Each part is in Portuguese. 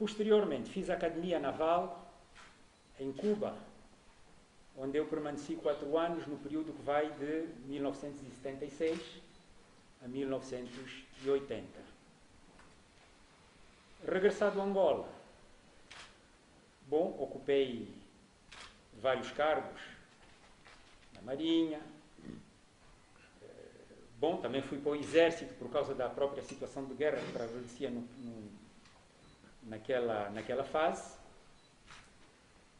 Posteriormente, fiz a Academia Naval em Cuba, onde eu permaneci 4 anos no período que vai de 1976 a 1980. Regressado a Angola, bom, ocupei vários cargos na Marinha. Bom, também fui para o Exército por causa da própria situação de guerra que prevalecia naquela fase.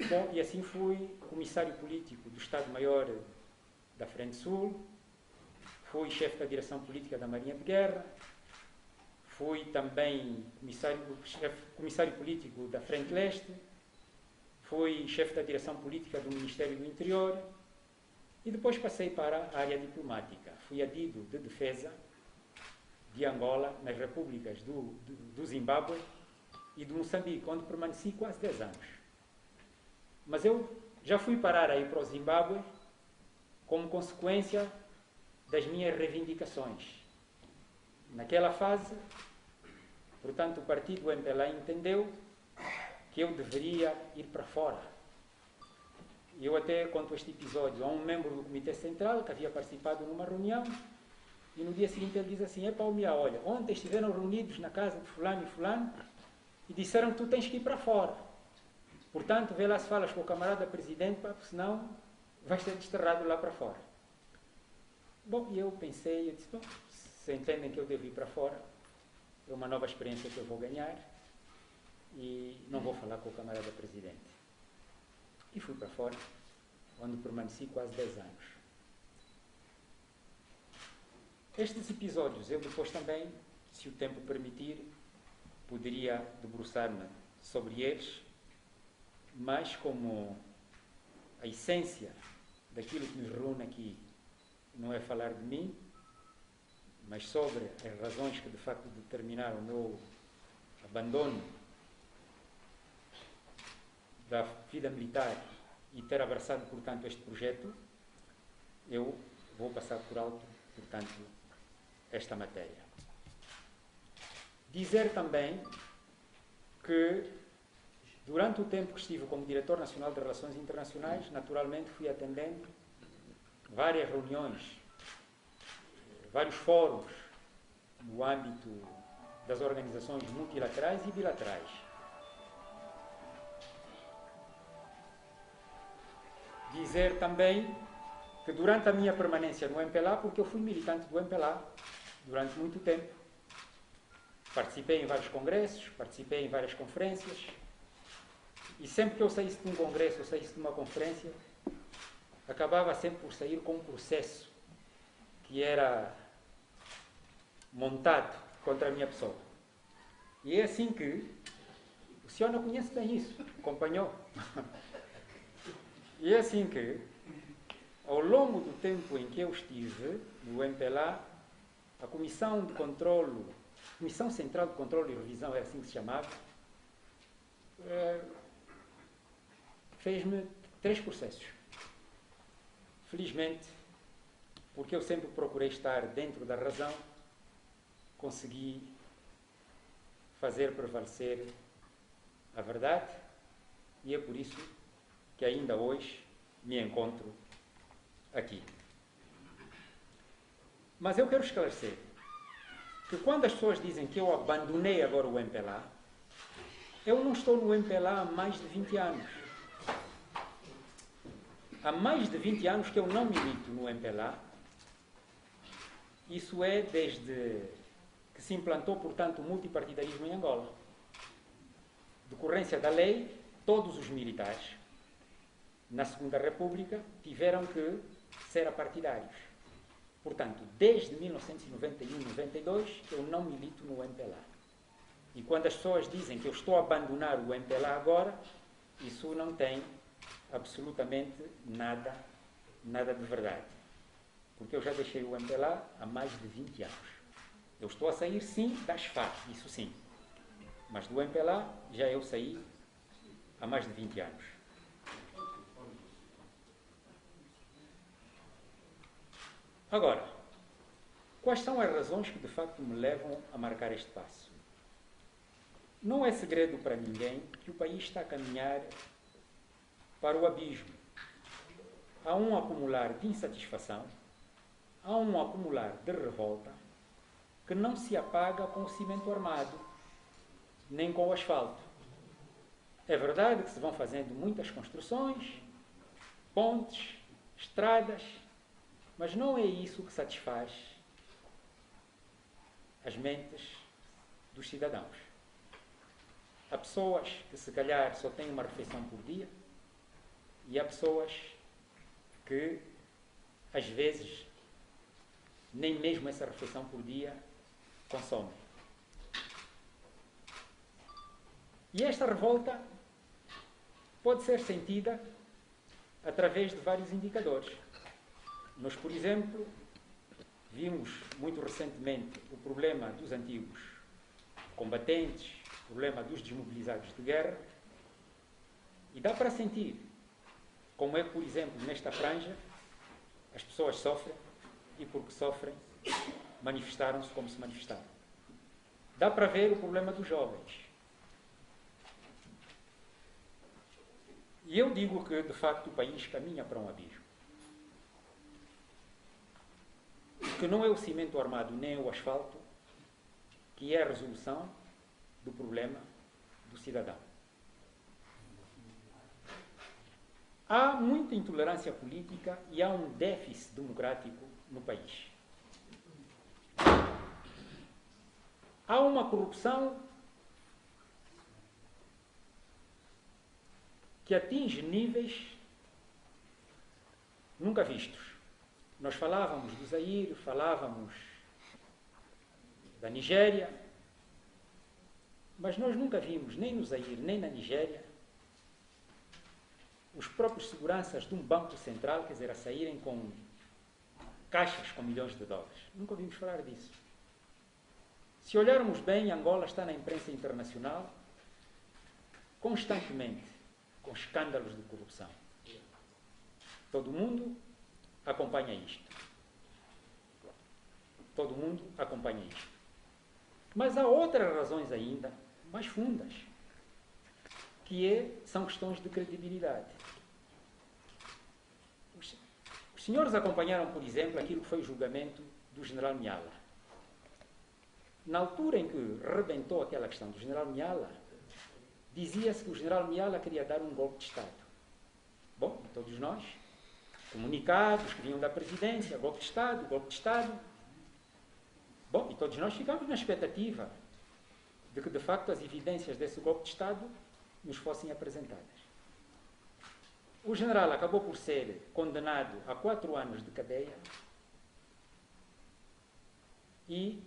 Bom, e assim fui comissário político do Estado-Maior da Frente Sul, fui chefe da direção política da Marinha de Guerra, fui também comissário político da Frente Leste, fui chefe da direção política do Ministério do Interior e depois passei para a área diplomática. Fui adido de defesa de Angola nas repúblicas do Zimbábue e de Moçambique, onde permaneci quase 10 anos. Mas eu já fui parar aí para o Zimbábue como consequência das minhas reivindicações. Naquela fase, portanto, o partido MPLA entendeu que eu deveria ir para fora. Eu até conto este episódio a um membro do Comitê Central que havia participado numa reunião e no dia seguinte ele diz assim: Palmia, olha, ontem estiveram reunidos na casa de fulano e fulano e disseram que tu tens que ir para fora. Portanto, vê lá se falas com o camarada presidente, porque senão vais ser desterrado lá para fora. Bom, e eu pensei, eu disse, bom, se entendem que eu devo ir para fora, é uma nova experiência que eu vou ganhar e não vou falar com o camarada presidente. E fui para fora, onde permaneci quase 10 anos. Estes episódios, eu depois também, se o tempo permitir, poderia debruçar-me sobre eles, mas como a essência daquilo que nos reúne aqui não é falar de mim, mas sobre as razões que de facto determinaram o meu abandono da vida militar e ter abraçado, portanto, este projeto, eu vou passar por alto, portanto, esta matéria. Dizer também que, durante o tempo que estive como Diretor Nacional de Relações Internacionais, naturalmente fui atendendo várias reuniões, vários fóruns no âmbito das organizações multilaterais e bilaterais. Dizer também que durante a minha permanência no MPLA, porque eu fui militante do MPLA durante muito tempo, participei em vários congressos, participei em várias conferências, e sempre que eu saísse de um congresso ou saísse de uma conferência, acabava sempre por sair com um processo que era montado contra a minha pessoa. E é assim que o senhor não conhece bem isso, acompanhou. E é assim que, ao longo do tempo em que eu estive no MPLA, a Comissão Central de Controlo e Revisão, é assim que se chamava, fez-me 3 processos. Felizmente, porque eu sempre procurei estar dentro da razão, consegui fazer prevalecer a verdade e é por isso que ainda hoje me encontro aqui. Mas eu quero esclarecer que quando as pessoas dizem que eu abandonei agora o MPLA, eu não estou no MPLA há mais de 20 anos. Há mais de 20 anos que eu não milito no MPLA. Isso é desde que se implantou, portanto, o multipartidarismo em Angola. Decorrência da lei, todos os militares na Segunda República tiveram que ser apartidários. Portanto, desde 1991-92 eu não milito no MPLA. E quando as pessoas dizem que eu estou a abandonar o MPLA agora, isso não tem absolutamente nada de verdade. Porque eu já deixei o MPLA há mais de 20 anos. Eu estou a sair, sim, das FARC, isso sim. Mas do MPLA já eu saí há mais de 20 anos. Agora, quais são as razões que de facto me levam a marcar este passo? Não é segredo para ninguém que o país está a caminhar para o abismo. Há um acumular de insatisfação, há um acumular de revolta que não se apaga com o cimento armado, nem com o asfalto. É verdade que se vão fazendo muitas construções, pontes, estradas, mas não é isso que satisfaz as mentes dos cidadãos. Há pessoas que se calhar só têm uma refeição por dia e há pessoas que às vezes nem mesmo essa refeição por dia consomem. E esta revolta pode ser sentida através de vários indicadores. Nós, por exemplo, vimos muito recentemente o problema dos antigos combatentes, o problema dos desmobilizados de guerra, e dá para sentir como é que, por exemplo, nesta franja, as pessoas sofrem e, porque sofrem, manifestaram-se como se manifestaram. Dá para ver o problema dos jovens. E eu digo que, de facto, o país caminha para um abismo. Que não é o cimento armado nem o asfalto que é a resolução do problema do cidadão. Há muita intolerância política e há um déficit democrático no país. Há uma corrupção que atinge níveis nunca vistos. Nós falávamos do Zaire, falávamos da Nigéria, mas nós nunca vimos, nem no Zaire, nem na Nigéria, os próprios seguranças de um banco central, quer dizer, a saírem com caixas com milhões de dólares. Nunca ouvimos falar disso. Se olharmos bem, Angola está na imprensa internacional constantemente com escândalos de corrupção. Todo mundo acompanha isto. Todo mundo acompanha isto. Mas há outras razões ainda mais fundas, que são questões de credibilidade. Os senhores acompanharam, por exemplo, aquilo que foi o julgamento do general Miala. Na altura em que rebentou aquela questão do general Miala, dizia-se que o general Miala queria dar um golpe de Estado. Bom, todos nós, comunicados que vinham da presidência, golpe de Estado, golpe de Estado. Bom, e todos nós ficamos na expectativa de que, de facto, as evidências desse golpe de Estado nos fossem apresentadas. O general acabou por ser condenado a 4 anos de cadeia e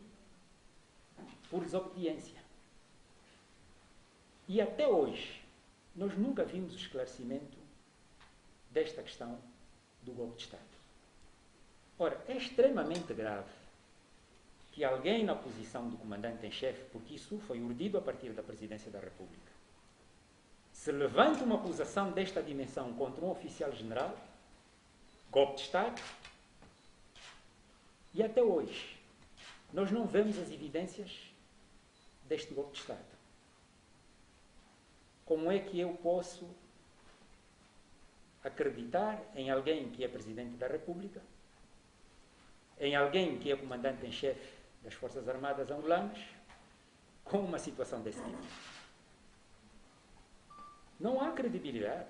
por desobediência. E até hoje, nós nunca vimos o esclarecimento desta questão do golpe de Estado. Ora, é extremamente grave que alguém na posição do comandante em chefe, porque isso foi urdido a partir da presidência da República, se levante uma acusação desta dimensão contra um oficial general, golpe de Estado, e até hoje nós não vemos as evidências deste golpe de Estado. Como é que eu posso acreditar em alguém que é Presidente da República, em alguém que é comandante em chefe das Forças Armadas angolanas, com uma situação desse tipo? Não há credibilidade.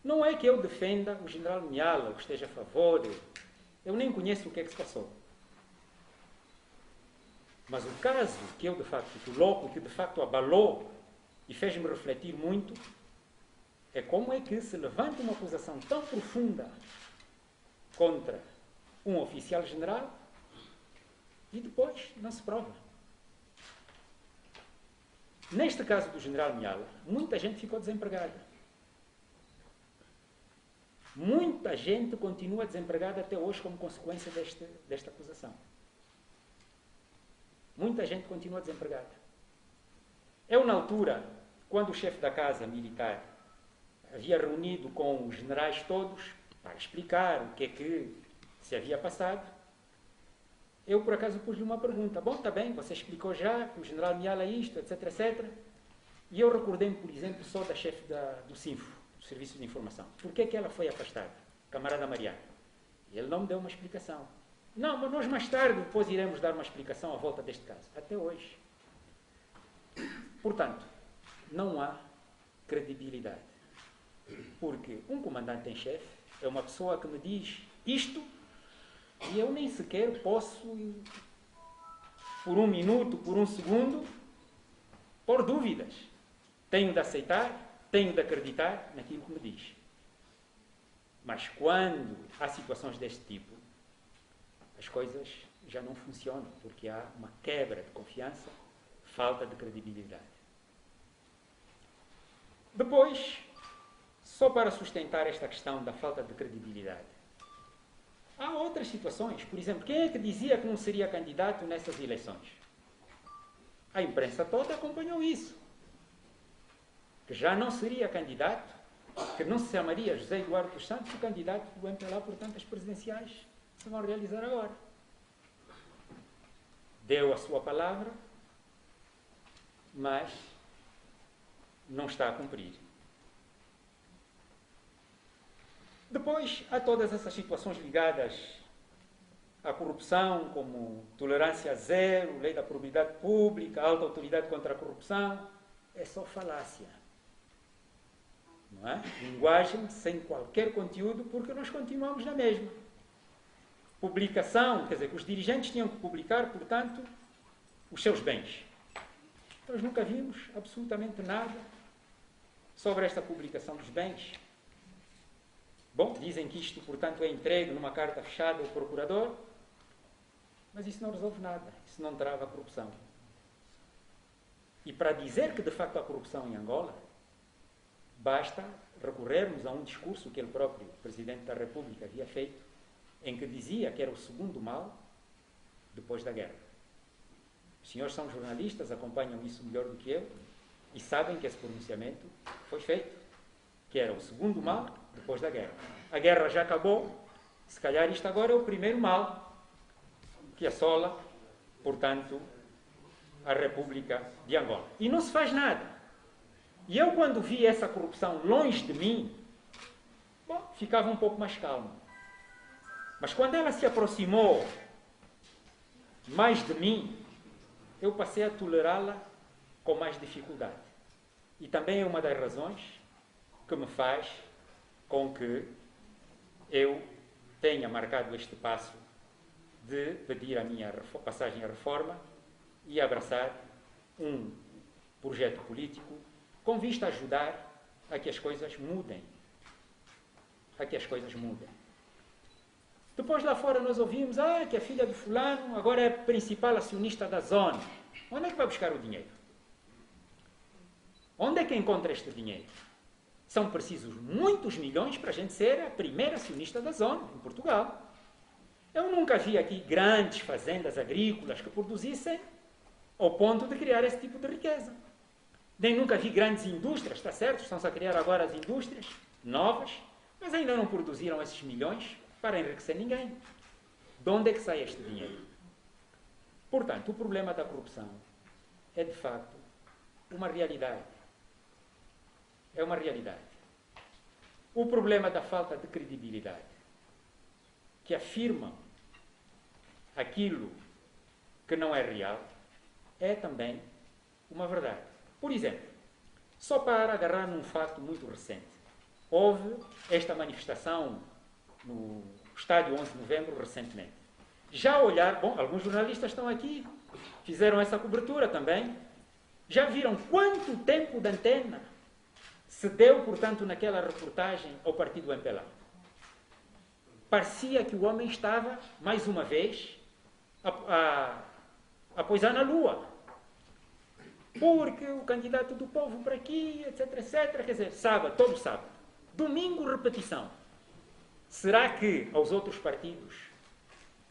Não é que eu defenda o general Miala, ou esteja a favor, eu nem conheço o que é que se passou. Mas o caso que eu de facto coloco, que de facto abalou e fez-me refletir muito, é como é que se levanta uma acusação tão profunda contra um oficial general e depois não se prova. Neste caso do general Miala, muita gente ficou desempregada. Muita gente continua desempregada até hoje como consequência desta acusação. Muita gente continua desempregada. Eu, na altura, quando o chefe da Casa Militar havia reunido com os generais todos para explicar o que é que se havia passado, eu por acaso pus-lhe uma pergunta. Bom, está bem, você explicou já que o general Miala isto, etc, etc. E eu recordei-me, por exemplo, só da chefe do SINFO, do Serviço de Informação. Por que é que ela foi afastada? Camarada Mariana. Ele não me deu uma explicação. Não, mas nós mais tarde depois iremos dar uma explicação à volta deste caso. Até hoje. Portanto, não há credibilidade. Porque um comandante em chefe é uma pessoa que me diz isto e eu nem sequer posso, por um minuto, por um segundo, pôr dúvidas. Tenho de aceitar, tenho de acreditar naquilo que me diz. Mas quando há situações deste tipo, as coisas já não funcionam, porque há uma quebra de confiança, falta de credibilidade. Depois, só para sustentar esta questão da falta de credibilidade, há outras situações. Por exemplo, quem é que dizia que não seria candidato nessas eleições? A imprensa toda acompanhou isso. Que já não seria candidato, que não se chamaria José Eduardo dos Santos, o candidato do MPLA, portanto, as presidenciais se vão realizar agora. Deu a sua palavra, mas não está a cumprir. Depois, há todas essas situações ligadas à corrupção, como tolerância zero, lei da probidade pública, alta autoridade contra a corrupção. É só falácia. Não é? Linguagem sem qualquer conteúdo, porque nós continuamos na mesma. Publicação, quer dizer, que os dirigentes tinham que publicar, portanto, os seus bens. Nós nunca vimos absolutamente nada sobre esta publicação dos bens. Bom, dizem que isto, portanto, é entregue numa carta fechada ao procurador, mas isso não resolve nada, isso não trava a corrupção. E para dizer que, de facto, há corrupção em Angola, basta recorrermos a um discurso que ele próprio, o Presidente da República, havia feito, em que dizia que era o segundo mal depois da guerra. Os senhores são jornalistas, acompanham isso melhor do que eu, e sabem que esse pronunciamento foi feito, que era o segundo mal depois da guerra. A guerra já acabou, se calhar isto agora é o primeiro mal que assola, portanto, a República de Angola. E não se faz nada. E eu, quando vi essa corrupção longe de mim, bom, ficava um pouco mais calmo. Mas quando ela se aproximou mais de mim, eu passei a tolerá-la com mais dificuldade. E também é uma das razões que me faz com que eu tenha marcado este passo de pedir a minha passagem à reforma e abraçar um projeto político com vista a ajudar a que as coisas mudem. A que as coisas mudem. Depois lá fora nós ouvimos que a filha do fulano agora é principal acionista da zona. Onde é que vai buscar o dinheiro? Onde é que encontra este dinheiro? São precisos muitos milhões para a gente ser a primeira acionista da zona, em Portugal. Eu nunca vi aqui grandes fazendas agrícolas que produzissem ao ponto de criar esse tipo de riqueza. Nem nunca vi grandes indústrias, está certo? Estão-se a criar agora as indústrias novas, mas ainda não produziram esses milhões para enriquecer ninguém. De onde é que sai este dinheiro? Portanto, o problema da corrupção é, de facto, uma realidade. É uma realidade. O problema da falta de credibilidade, que afirmam aquilo que não é real, é também uma verdade. Por exemplo, só para agarrar num fato muito recente, houve esta manifestação no estádio 11 de novembro recentemente. Já olhar, bom, alguns jornalistas estão aqui, fizeram essa cobertura também, já viram quanto tempo de antena se deu, portanto, naquela reportagem ao partido MPLA. Parecia que o homem estava, mais uma vez, a pousar na lua. Porque o candidato do povo para aqui, etc, etc, quer dizer, sábado, todo sábado. Domingo, repetição. Será que aos outros partidos,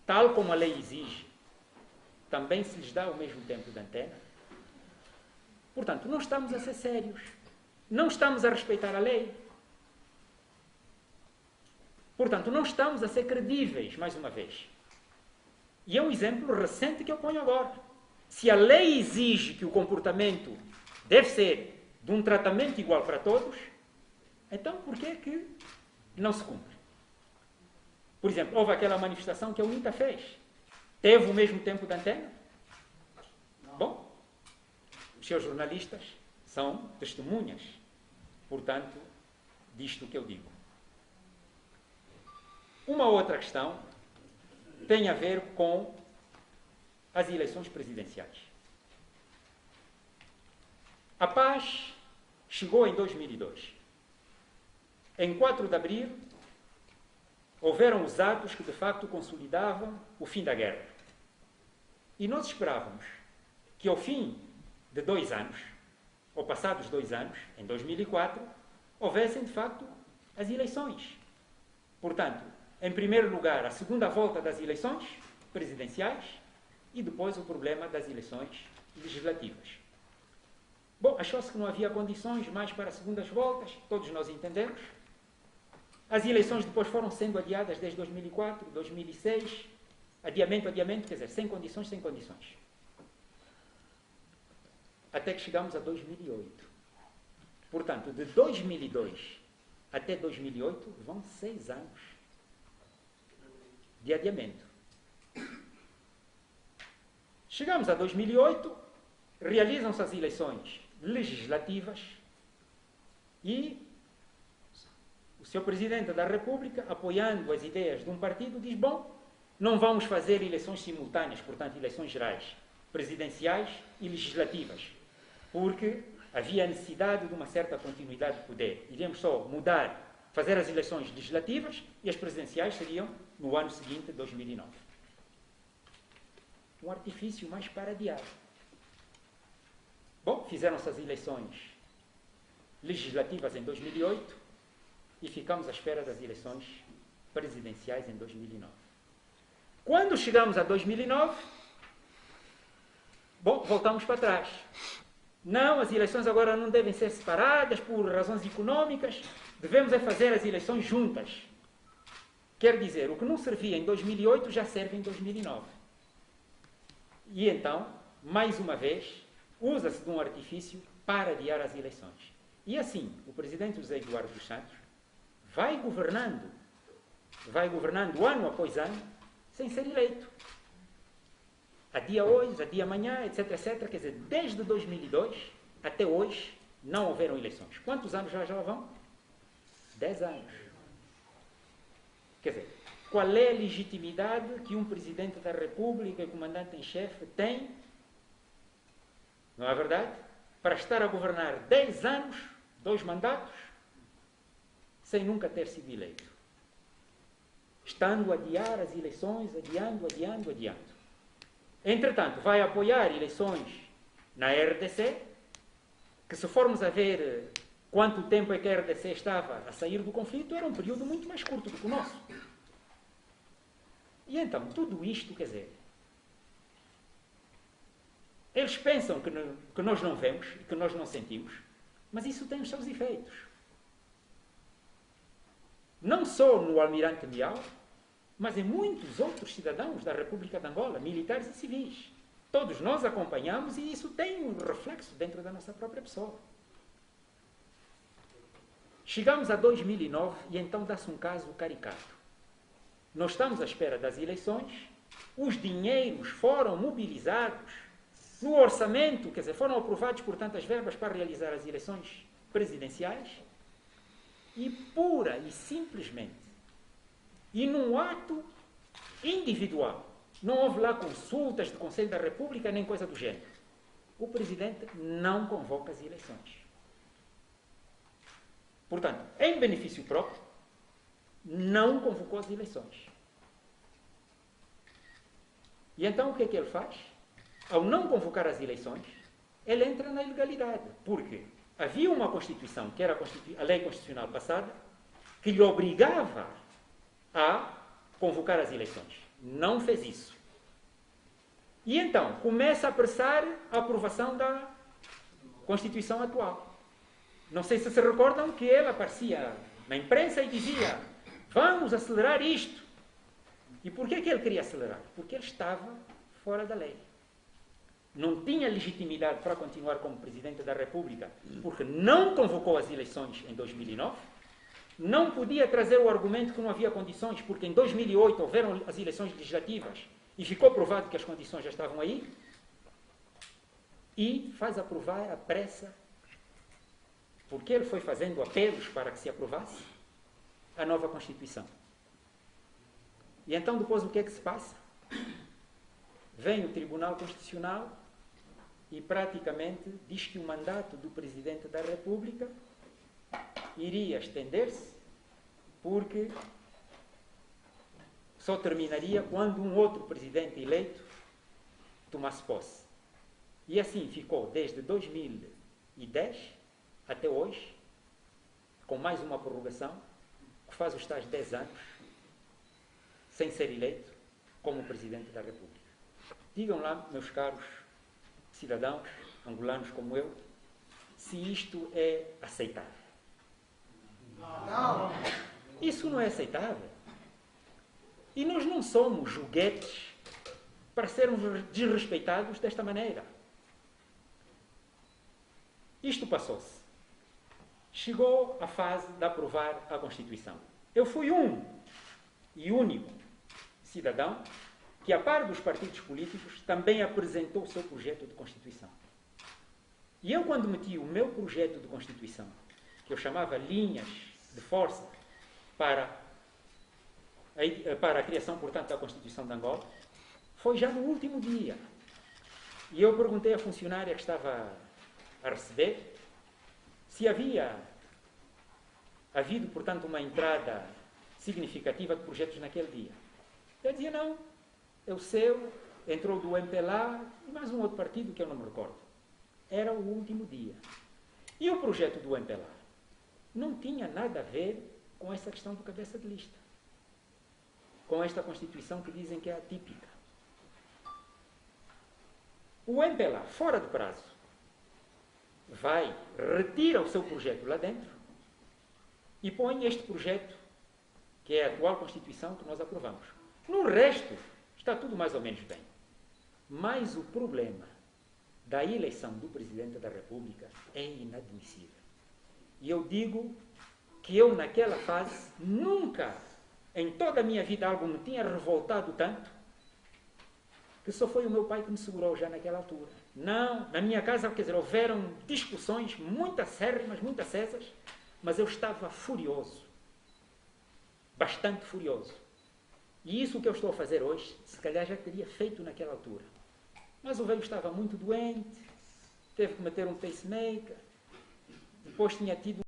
tal como a lei exige, também se lhes dá o mesmo tempo de antena? Portanto, não estamos a ser sérios. Não estamos a respeitar a lei. Portanto, não estamos a ser credíveis, mais uma vez. E é um exemplo recente que eu ponho agora. Se a lei exige que o comportamento deve ser de um tratamento igual para todos, então por que é que não se cumpre? Por exemplo, houve aquela manifestação que a UNITA fez. Teve o mesmo tempo de antena? Bom, os seus jornalistas são testemunhas, portanto, disto que eu digo. Uma outra questão tem a ver com as eleições presidenciais. A paz chegou em 2002. Em 4 de abril, houveram os atos que de facto consolidavam o fim da guerra. E nós esperávamos que ao fim de 2 anos, ou passados 2 anos, em 2004, houvessem de facto as eleições. Portanto, em primeiro lugar, a segunda volta das eleições presidenciais e depois o problema das eleições legislativas. Bom, achou-se que não havia condições mais para segundas voltas, todos nós entendemos. As eleições depois foram sendo adiadas desde 2004, 2006, adiamento, quer dizer, sem condições. Até que chegamos a 2008. Portanto, de 2002 até 2008 vão 6 anos de adiamento. Chegamos a 2008, realizam-se as eleições legislativas e o Sr. Presidente da República, apoiando as ideias de um partido, diz, bom, não vamos fazer eleições simultâneas, portanto, eleições gerais, presidenciais e legislativas, porque havia necessidade de uma certa continuidade de poder. Iríamos só mudar, fazer as eleições legislativas e as presidenciais seriam no ano seguinte, 2009. Um artifício mais para adiar. Bom, fizeram-se as eleições legislativas em 2008 e ficamos à espera das eleições presidenciais em 2009. Quando chegamos a 2009, bom, voltamos para trás. Não, as eleições agora não devem ser separadas por razões económicas, devemos é fazer as eleições juntas. Quer dizer, o que não servia em 2008 já serve em 2009. E então, mais uma vez, usa-se de um artifício para adiar as eleições. E assim, o presidente José Eduardo dos Santos vai governando ano após ano, sem ser eleito. Adia hoje, adia amanhã, etc, etc. Quer dizer, desde 2002 até hoje não houveram eleições. Quantos anos já vão? 10 anos. Quer dizer, qual é a legitimidade que um Presidente da República e comandante em chefe tem, não é verdade? Para estar a governar 10 anos, 2 mandatos, sem nunca ter sido eleito. Estando a adiar as eleições, adiando. Entretanto, vai apoiar eleições na RDC, que se formos a ver quanto tempo é que a RDC estava a sair do conflito, era um período muito mais curto do que o nosso. E então, tudo isto, quer dizer, eles pensam que nós não vemos e que nós não sentimos, mas isso tem os seus efeitos. Não só no Almirante Miau, mas em muitos outros cidadãos da República de Angola, militares e civis. Todos nós acompanhamos e isso tem um reflexo dentro da nossa própria pessoa. Chegamos a 2009 e então dá-se um caso caricato. Nós estamos à espera das eleições, os dinheiros foram mobilizados no orçamento, quer dizer, foram aprovados, portanto, as verbas para realizar as eleições presidenciais e pura e simplesmente, e num ato individual, não houve lá consultas do Conselho da República nem coisa do gênero, o Presidente não convoca as eleições. Portanto, em benefício próprio, não convocou as eleições. E então o que é que ele faz? Ao não convocar as eleições, ele entra na ilegalidade. Porque havia uma Constituição, que era a lei constitucional passada, que lhe obrigava a convocar as eleições. Não fez isso. E então começa a apressar a aprovação da Constituição atual. Não sei se recordam que ele aparecia na imprensa e dizia: vamos acelerar isto. E por que ele queria acelerar? Porque ele estava fora da lei. Não tinha legitimidade para continuar como Presidente da República, porque não convocou as eleições em 2009, não podia trazer o argumento que não havia condições, porque em 2008 houveram as eleições legislativas e ficou provado que as condições já estavam aí, e faz aprovar à pressa, porque ele foi fazendo apelos para que se aprovasse a nova Constituição. E então depois o que é que se passa? Vem o Tribunal Constitucional e praticamente diz que o mandato do Presidente da República iria estender-se porque só terminaria quando um outro Presidente eleito tomasse posse. E assim ficou desde 2010 até hoje, com mais uma prorrogação, que faz os tais 10 anos, sem ser eleito como Presidente da República. Digam lá, meus caros cidadãos, angolanos como eu, se isto é aceitável. Não. Isso não é aceitável. E nós não somos joguetes para sermos desrespeitados desta maneira. Isto passou-se. Chegou a fase de aprovar a Constituição. Eu fui um e único cidadão que, a par dos partidos políticos, também apresentou o seu projeto de Constituição. E eu, quando meti o meu projeto de Constituição, que eu chamava Linhas de Força para a criação, portanto, da Constituição de Angola, foi já no último dia. E eu perguntei à funcionária que estava a receber se havia havido, portanto, uma entrada significativa de projetos naquele dia. Ela dizia, não, é o seu, entrou do MPLA e mais um outro partido que eu não me recordo. Era o último dia. E o projeto do MPLA não tinha nada a ver com essa questão do cabeça de lista, com esta Constituição que dizem que é atípica. O MPLA, fora de prazo, vai, retira o seu projeto lá dentro e põe este projeto, que é a atual Constituição que nós aprovamos. No resto, está tudo mais ou menos bem. Mas o problema da eleição do Presidente da República é inadmissível. E eu digo que eu, naquela fase, nunca, em toda a minha vida, algo me tinha revoltado tanto, que só foi o meu pai que me segurou já naquela altura. Não, na minha casa, quer dizer, houveram discussões muito acérrimas, muito acesas, mas eu estava furioso. Bastante furioso. E isso que eu estou a fazer hoje, se calhar já teria feito naquela altura. Mas o velho estava muito doente, teve que meter um pacemaker, depois tinha tido